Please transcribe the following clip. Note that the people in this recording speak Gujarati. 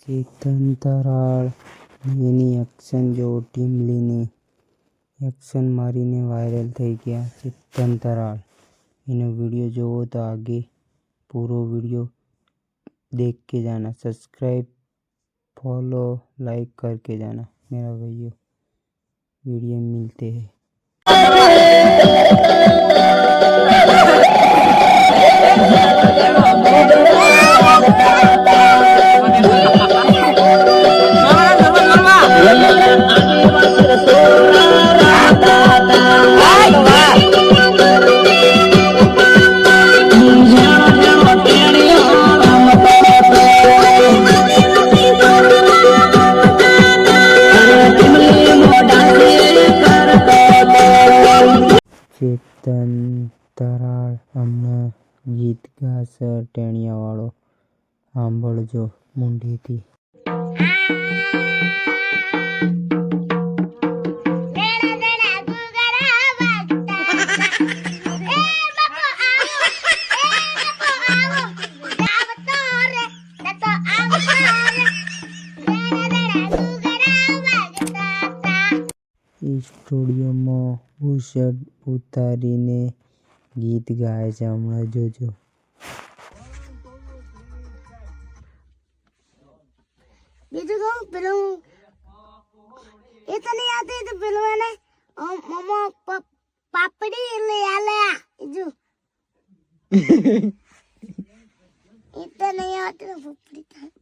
ચેતન તરાળ એની એક્શન જો ટીમલીની એક્શન મારીને વાયરલ થઈ ગયા। ચેતન तराल એનો वीडियो જોવો तो आगे पूरा वीडियो देख के जाना, सब्सक्राइब फॉलो लाइक करके जाना मेरा भाइयों। वीडियो मिलते हैं। ચેતન તરાળ હમણાં ગીત ગાશે ટેણિયાવાળો, સાંભળજો મુંડીથી। સ્ટુડિયોમાં બુશર્ટ ઉતારીને ગીત ગાય છે, હમણાં જોજો। બીજું કહું પેલું એ તો નહીં આવતી તો પેલું એને મમ્મા પાપડી લઈ આલ્યા જો એ તો નહીં આવતી પાપડી